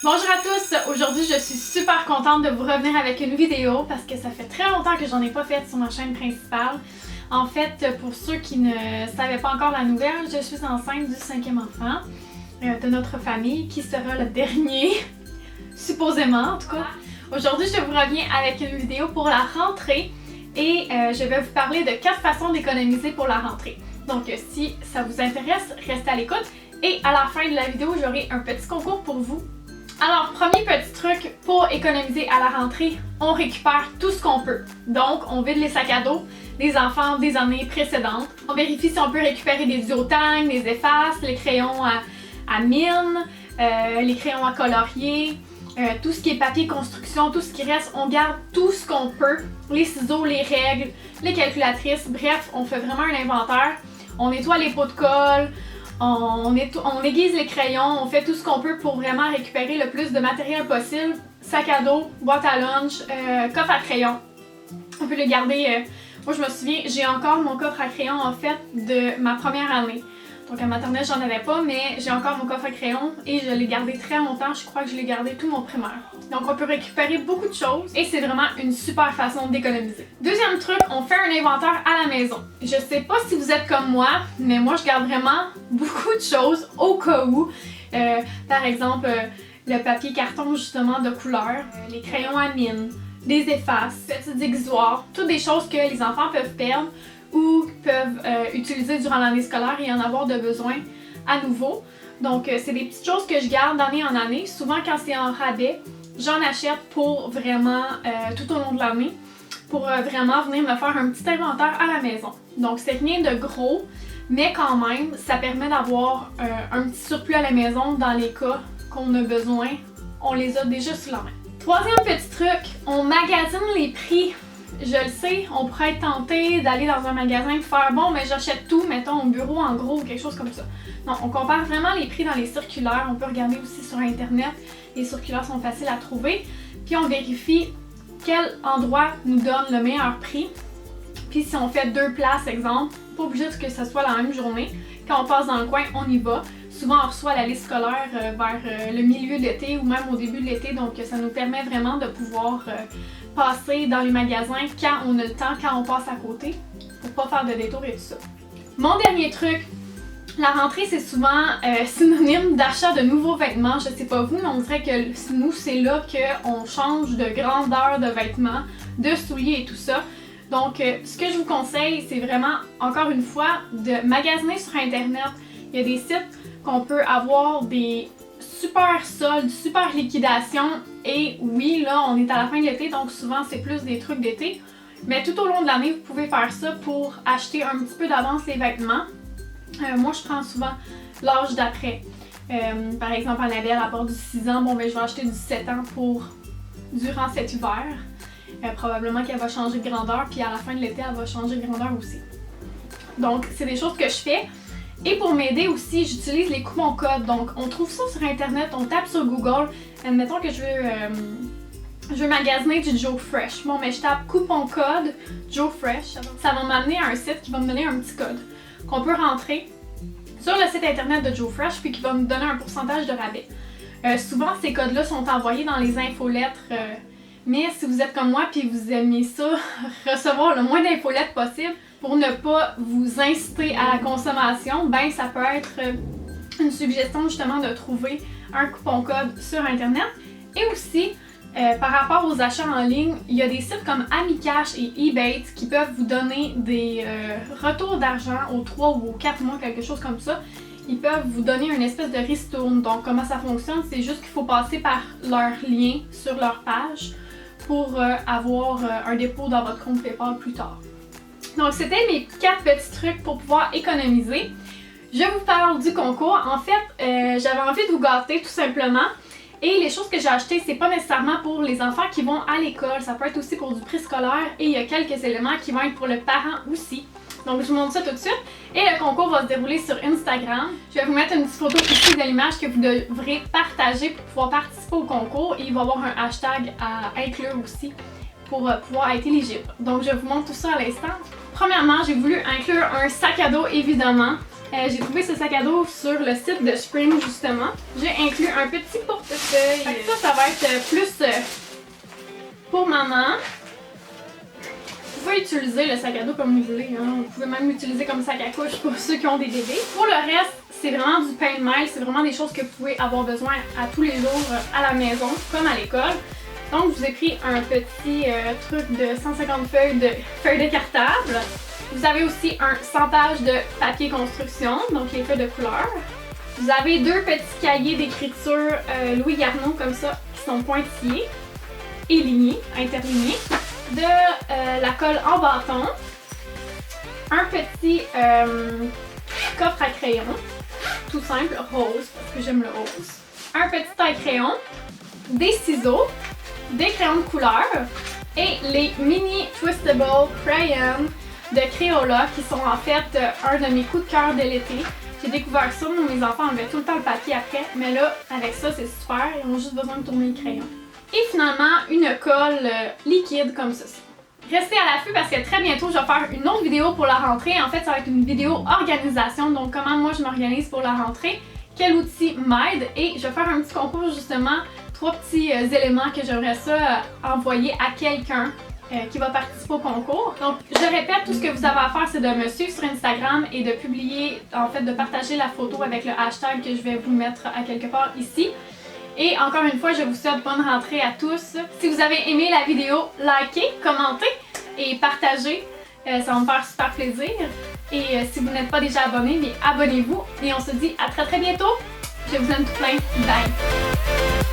Bonjour à tous! Aujourd'hui, je suis super contente de vous revenir avec une vidéo parce que ça fait très longtemps que j'en ai pas fait sur ma chaîne principale. En fait, pour ceux qui ne savaient pas encore la nouvelle, je suis enceinte du 5e enfant de notre famille qui sera le dernier, supposément en tout cas. Aujourd'hui, je vous reviens avec une vidéo pour la rentrée et je vais vous parler de 4 façons d'économiser pour la rentrée. Donc si ça vous intéresse, restez à l'écoute et à la fin de la vidéo, j'aurai un petit concours pour vous. Alors, premier petit truc pour économiser à la rentrée, on récupère tout ce qu'on peut. Donc, on vide les sacs à dos des enfants des années précédentes. On vérifie si on peut récupérer des duotangs, des effaces, les crayons à mine, les crayons à colorier, tout ce qui est papier construction, tout ce qui reste, on garde tout ce qu'on peut. Les ciseaux, les règles, les calculatrices, bref, on fait vraiment un inventaire. On nettoie les pots de colle. On aiguise les crayons, on fait tout ce qu'on peut pour vraiment récupérer le plus de matériel possible. Sac à dos, boîte à lunch, coffre à crayon. On peut le garder. Moi je me souviens, j'ai encore mon coffre à crayon en fait de ma première année. Donc à maternelle j'en avais pas, mais j'ai encore mon coffre à crayon et je l'ai gardé très longtemps. Je crois que je l'ai gardé tout mon primaire. Donc on peut récupérer beaucoup de choses et c'est vraiment une super façon d'économiser. Deuxième truc, on fait un inventaire à la maison. Je sais pas si vous êtes comme moi, mais moi je garde vraiment beaucoup de choses au cas où. Par exemple, le papier carton justement de couleur, les crayons à mine, des effaces, petites aiguisoires, toutes des choses que les enfants peuvent perdre ou peuvent utiliser durant l'année scolaire et en avoir de besoin à nouveau. Donc c'est des petites choses que je garde d'année en année. Souvent quand c'est en rabais, j'en achète pour vraiment tout au long de l'année, pour vraiment venir me faire un petit inventaire à la maison. Donc c'est rien de gros, mais quand même, ça permet d'avoir un petit surplus à la maison dans les cas qu'on a besoin. On les a déjà sous la main. Troisième petit truc, on magasine les prix. Je le sais, on pourrait être tenté d'aller dans un magasin et faire bon, mais j'achète tout, mettons au bureau en gros ou quelque chose comme ça. Non, on compare vraiment les prix dans les circulaires. On peut regarder aussi sur internet. Les circulaires sont faciles à trouver. Puis on vérifie quel endroit nous donne le meilleur prix. Puis si on fait 2 places, exemple, pas obligé que ce soit la même journée. Quand on passe dans le coin, on y va. Souvent, on reçoit la liste scolaire vers le milieu de l'été ou même au début de l'été. Donc ça nous permet vraiment de pouvoir passer dans les magasins quand on a le temps, quand on passe à côté, pour pas faire de détour et tout ça. Mon dernier truc, la rentrée c'est souvent synonyme d'achat de nouveaux vêtements. Je sais pas vous, mais on dirait que nous c'est là qu'on change de grandeur de vêtements, de souliers et tout ça. Donc ce que je vous conseille, c'est vraiment, encore une fois, de magasiner sur internet. Il y a des sites qu'on peut avoir des super soldes, super liquidations. Et oui, là, on est à la fin de l'été, donc souvent c'est plus des trucs d'été. Mais tout au long de l'année, vous pouvez faire ça pour acheter un petit peu d'avance les vêtements. Moi, je prends souvent l'âge d'après. Par exemple, Annabelle, à part du 6 ans, bon, ben, je vais acheter du 7 ans pour durant cet hiver. Probablement qu'elle va changer de grandeur, puis à la fin de l'été, elle va changer de grandeur aussi. Donc, c'est des choses que je fais. Et pour m'aider aussi, j'utilise les coupons codes. Donc, on trouve ça sur internet, on tape sur Google. Admettons que je veux magasiner du Joe Fresh. Bon, mais je tape coupon code Joe Fresh. Ça va m'amener à un site qui va me donner un petit code qu'on peut rentrer sur le site internet de Joe Fresh puis qui va me donner un pourcentage de rabais. Souvent, ces codes-là sont envoyés dans les infolettres. Mais si vous êtes comme moi puis vous aimez ça, recevoir le moins d'infolettes possible pour ne pas vous inciter à la consommation, ben ça peut être une suggestion justement de trouver un coupon code sur internet. Et aussi, par rapport aux achats en ligne, il y a des sites comme Amicash et eBay qui peuvent vous donner des retours d'argent aux 3 ou aux 4 mois, quelque chose comme ça. Ils peuvent vous donner une espèce de ristourne. Donc comment ça fonctionne, c'est juste qu'il faut passer par leur lien sur leur page pour avoir un dépôt dans votre compte PayPal plus tard. Donc c'était mes 4 petits trucs pour pouvoir économiser. Je vous parle du concours. En fait, j'avais envie de vous gâter tout simplement. Et les choses que j'ai achetées, c'est pas nécessairement pour les enfants qui vont à l'école. Ça peut être aussi pour du préscolaire et il y a quelques éléments qui vont être pour le parent aussi. Donc je vous montre ça tout de suite. Et le concours va se dérouler sur Instagram. Je vais vous mettre une petite photo ici de l'image que vous devrez partager pour pouvoir participer au concours. Et il va y avoir un hashtag à inclure aussi pour pouvoir être éligible. Donc je vous montre tout ça à l'instant. Premièrement, j'ai voulu inclure un sac à dos évidemment. J'ai trouvé ce sac à dos sur le site de Spring justement. J'ai inclus un petit portefeuille. Ça va être plus pour maman. Vous pouvez utiliser le sac à dos comme vous voulez. Hein. Vous pouvez même l'utiliser comme sac à couche pour ceux qui ont des bébés. Pour le reste, c'est vraiment du pain de maille. C'est vraiment des choses que vous pouvez avoir besoin à tous les jours à la maison, comme à l'école. Donc, je vous ai pris un petit truc de 150 feuilles de cartable. Vous avez aussi un 100 pages de papier construction, donc les feuilles de couleur. Vous avez 2 petits cahiers d'écriture Louis Garneau comme ça, qui sont pointillés et lignés, interlignés. De la colle en bâton. Un petit coffre à crayon, tout simple, rose, parce que j'aime le rose. Un petit taille-crayon, des ciseaux, des crayons de couleur et les mini Twistable Crayons de Crayola qui sont en fait un de mes coups de cœur de l'été. J'ai découvert ça, mes enfants enlevaient tout le temps le papier après, mais là, avec ça, c'est super, ils ont juste besoin de tourner le crayon. Et finalement, une colle liquide comme ceci. Restez à l'affût parce que très bientôt, je vais faire une autre vidéo pour la rentrée. En fait, ça va être une vidéo organisation, donc comment moi je m'organise pour la rentrée, quel outil m'aide, et je vais faire un petit concours justement, 3 petits éléments que j'aimerais ça envoyer à quelqu'un qui va participer au concours. Donc, je répète, tout ce que vous avez à faire, c'est de me suivre sur Instagram et de publier, en fait, de partager la photo avec le hashtag que je vais vous mettre à quelque part ici. Et encore une fois, je vous souhaite bonne rentrée à tous. Si vous avez aimé la vidéo, likez, commentez et partagez. Ça va me faire super plaisir. Et si vous n'êtes pas déjà abonné, mais abonnez-vous. Et on se dit à très bientôt. Je vous aime tout plein. Bye!